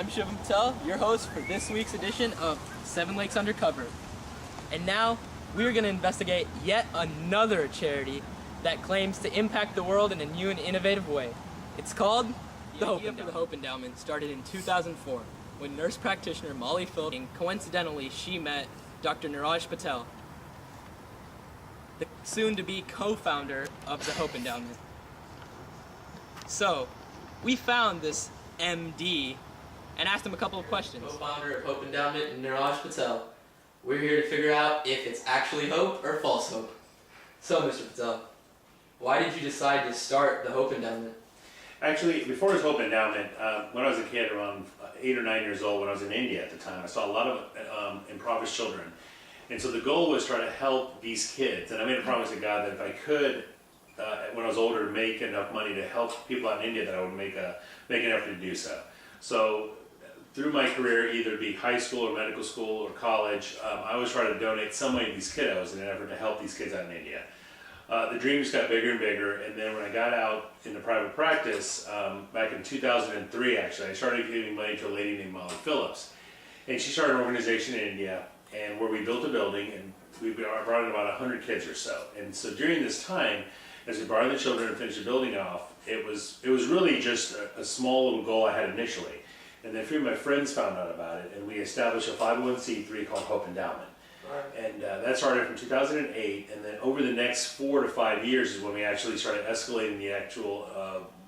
I'm Shivam Patel, your host for this week's edition of Seven Lakes Undercover. And now, we are going to investigate yet another charity that claims to impact the world in a new and innovative way. It's called the Hope Endowment. The Hope Endowment started in 2004 when nurse practitioner Molly Phillips, and coincidentally, she met Dr. Niraj Patel, the soon-to-be co-founder of the Hope Endowment. So, we found this MD and asked him a couple of questions. Co-founder of Hope Endowment and Niraj Patel. We're here to figure out if it's actually hope or false hope. So, Mr. Patel, why did you decide to start the Hope Endowment? Actually, before it was Hope Endowment, when I was a kid, around 8 or 9 years old, when I was in India at the time, I saw a lot of impoverished children. And so the goal was try to help these kids. And I made a promise to God that if I could, when I was older, make enough money to help people out in India, that I would make an effort to do so. So through my career, either be high school or medical school or college, I always try to donate some money to these kiddos in an effort to help these kids out in India. The dream just got bigger and bigger, and then when I got out into private practice, back in 2003 actually, I started giving money to a lady named Molly Phillips. And she started an organization in India, and where we built a building, and we brought in about 100 kids or so. And so during this time, as we brought in the children and finished the building off, it was really just a small little goal I had initially. And then a few of my friends found out about it, and we established a 501c3 called Hope Endowment. And that started from 2008, and then over the next 4 to 5 years is when we actually started escalating the actual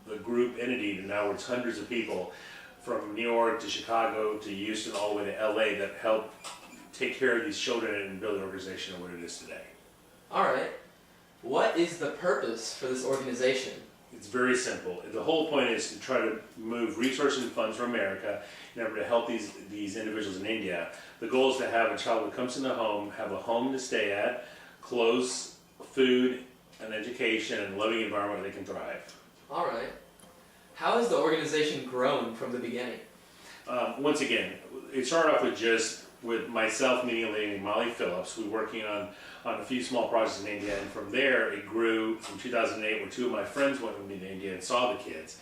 the group entity to now it's hundreds of people from New York to Chicago to Houston all the way to LA that help take care of these children and build an organization of what it is today. All right. What is the purpose for this organization? It's very simple. The whole point is to try to move resources and funds from America in order to help these individuals in India. The goal is to have a child that comes in the home, have a home to stay at, clothes, food, an education, and a loving environment where they can thrive. All right. How has the organization grown from the beginning? Once again, it started off with myself meeting a lady named Molly Phillips. We were working on a few small projects in India, and from there it grew from 2008 where 2 of my friends went with me to India and saw the kids.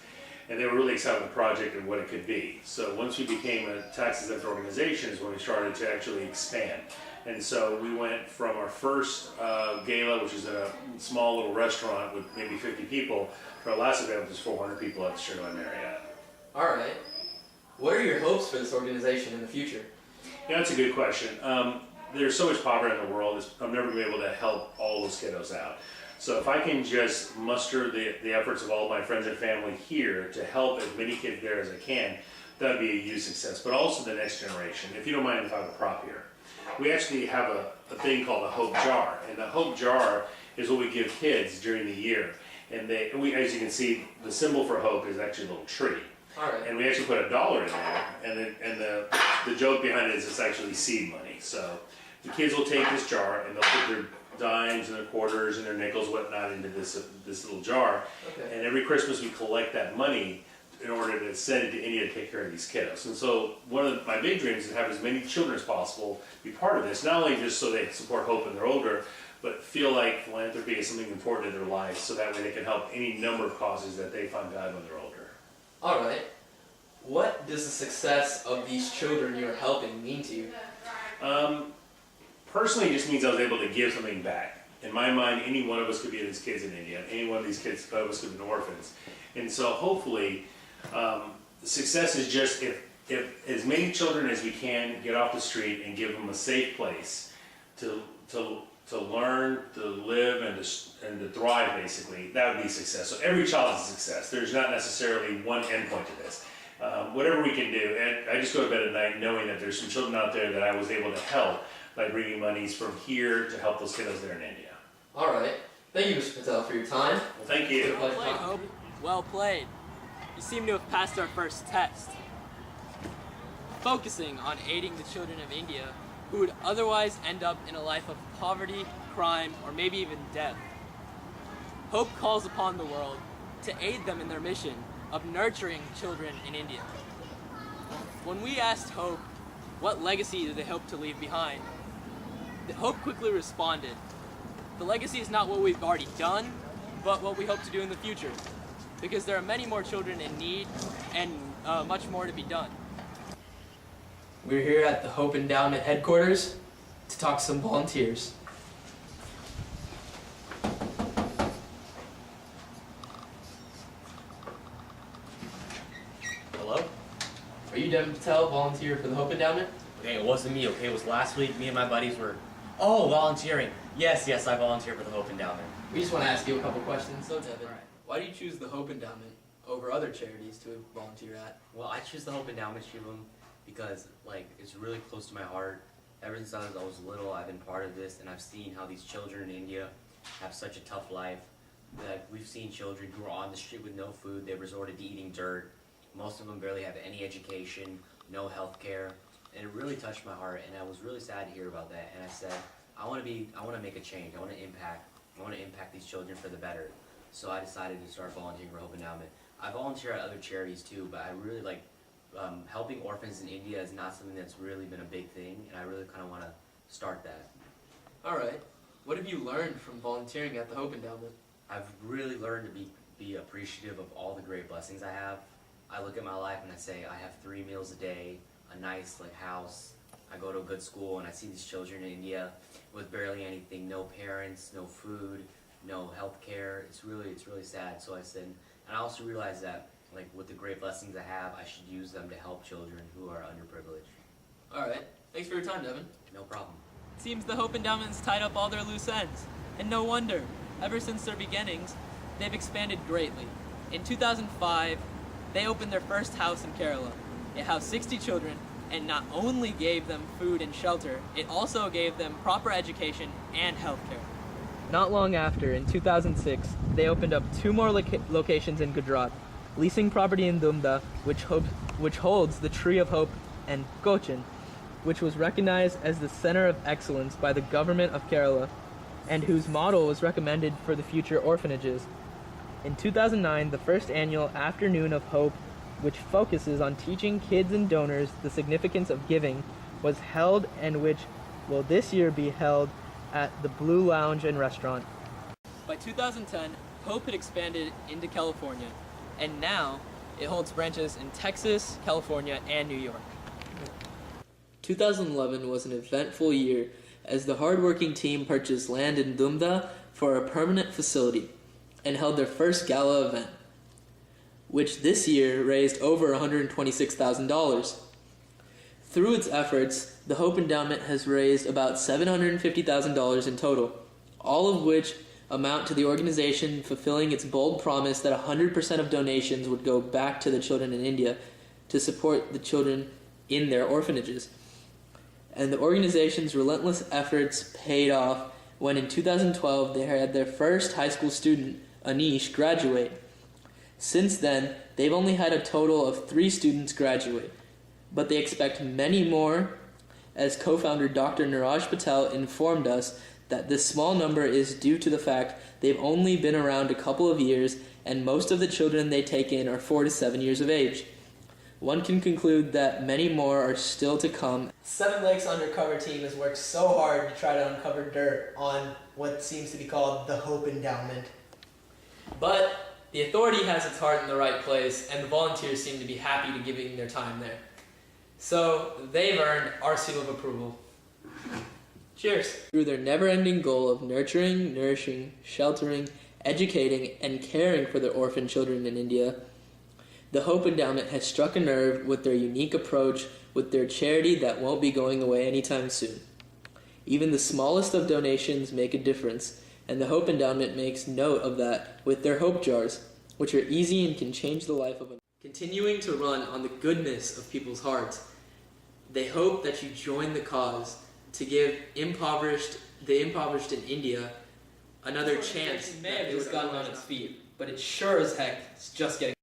And they were really excited with the project and what it could be. So once we became a tax-exempt organization is when we started to actually expand. And so we went from our first gala, which is in a small little restaurant with maybe 50 people, to our last event, which is 400 people at the Sugarland Marriott. All right. What are your hopes for this organization in the future? Yeah, that's a good question. There's so much poverty in the world, I'm never going to be able to help all those kiddos out. So if I can just muster the efforts of all my friends and family here to help as many kids there as I can, that would be a huge success. But also the next generation. If you don't mind if I have a prop here. We actually have a thing called a Hope Jar. And the Hope Jar is what we give kids during the year. And as you can see, the symbol for hope is actually a little tree. All right. And we actually put $1 in there. And the joke behind it is it's actually seed money. So the kids will take this jar and they'll put their dimes and their quarters and their nickels, whatnot, into this little jar. Okay. And every Christmas we collect that money in order to send it to India to take care of these kiddos. And so one of my big dreams is to have as many children as possible be part of this, not only just so they support hope when they're older, but feel like philanthropy is something important in their lives, so that way they can help any number of causes that they find valuable when they're older. All right. What does the success of these children you're helping mean to you? Personally, it just means I was able to give something back. In my mind, any one of us could be these kids in India. Any one of these kids of us could be orphans. And so hopefully, success is just if as many children as we can get off the street and give them a safe place to learn, to live, and to thrive, basically, that would be success. So every child is a success. There's not necessarily one endpoint to this. Whatever we can do, and I just go to bed at night knowing that there's some children out there that I was able to help by bringing monies from here to help those kiddos there in India. All right. Thank you, Mr. Patel, for your time. Well, thank you. Well played, Hope. Well played. You seem to have passed our first test. Focusing on aiding the children of India who would otherwise end up in a life of poverty, crime, or maybe even death. Hope calls upon the world to aid them in their mission of nurturing children in India. When we asked Hope what legacy do they hope to leave behind, Hope quickly responded, "The legacy is not what we've already done, but what we hope to do in the future, because there are many more children in need and much more to be done." We're here at the Hope Endowment headquarters to talk to some volunteers. Hello? Are you Devin Patel, volunteer for the Hope Endowment? Okay, it wasn't me, okay? It was last week. Me and my buddies were... Oh, volunteering. Yes, I volunteer for the Hope Endowment. We just want to ask you a couple questions. So, Devin, why do you choose the Hope Endowment over other charities to volunteer at? Well, I choose the Hope Endowment, Shivam, because, like, it's really close to my heart. Ever since I was little, I've been part of this, and I've seen how these children in India have such a tough life. That we've seen children who are on the street with no food. They've resorted to eating dirt. Most of them barely have any education, no health care. And it really touched my heart, and I was really sad to hear about that. And I said, I want to make a change. I want to impact these children for the better. So I decided to start volunteering for Hope Endowment. I volunteer at other charities too, but I really like helping orphans in India is not something that's really been a big thing, and I really kind of want to start that. All right. What have you learned from volunteering at the Hope Endowment? I've really learned to be appreciative of all the great blessings I have. I look at my life and I say I have 3 meals a day, a nice house, I go to a good school, and I see these children in India with barely anything, no parents, no food, no health care. It's really sad. So I said, and I also realized that with the great blessings I have, I should use them to help children who are underprivileged. All right. Thanks for your time, Devin. No problem. It seems the Hope Endowment's tied up all their loose ends. And no wonder. Ever since their beginnings, they've expanded greatly. In 2005, they opened their first house in Kerala. It housed 60 children and not only gave them food and shelter, it also gave them proper education and health care. Not long after, in 2006, they opened up 2 more locations in Gujarat, leasing property in Dumda, which holds the Tree of Hope, and Cochin, which was recognized as the center of excellence by the government of Kerala, and whose model was recommended for the future orphanages. In 2009, the first annual Afternoon of Hope, which focuses on teaching kids and donors the significance of giving, was held, and which will this year be held at the Blue Lounge and Restaurant. By 2010, Hope had expanded into California, and now it holds branches in Texas, California, and New York. 2011 was an eventful year as the hardworking team purchased land in Dumda for a permanent facility and held their first gala event, which this year raised over $126,000. Through its efforts, the Hope Endowment has raised about $750,000 in total, all of which amount to the organization fulfilling its bold promise that 100% of donations would go back to the children in India to support the children in their orphanages. And the organization's relentless efforts paid off when in 2012 they had their first high school student, Anish, graduate. Since then, they've only had a total of 3 students graduate, but they expect many more, as co-founder Dr. Niraj Patel informed us that this small number is due to the fact they've only been around a couple of years and most of the children they take in are 4 to 7 years of age. One can conclude that many more are still to come. 7 Lakes Undercover team has worked so hard to try to uncover dirt on what seems to be called the Hope Endowment. But the authority has its heart in the right place, and the volunteers seem to be happy to giving their time there. So they've earned our seal of approval. Cheers. Through their never-ending goal of nurturing, nourishing, sheltering, educating, and caring for their orphan children in India, the Hope Endowment has struck a nerve with their unique approach with their charity that won't be going away anytime soon. Even the smallest of donations make a difference, and the Hope Endowment makes note of that with their Hope Jars, which are easy and can change the life of a... Continuing to run on the goodness of people's hearts, they hope that you join the cause to give the impoverished in India another chance. It may have just gotten on its feet, but it sure as heck is just getting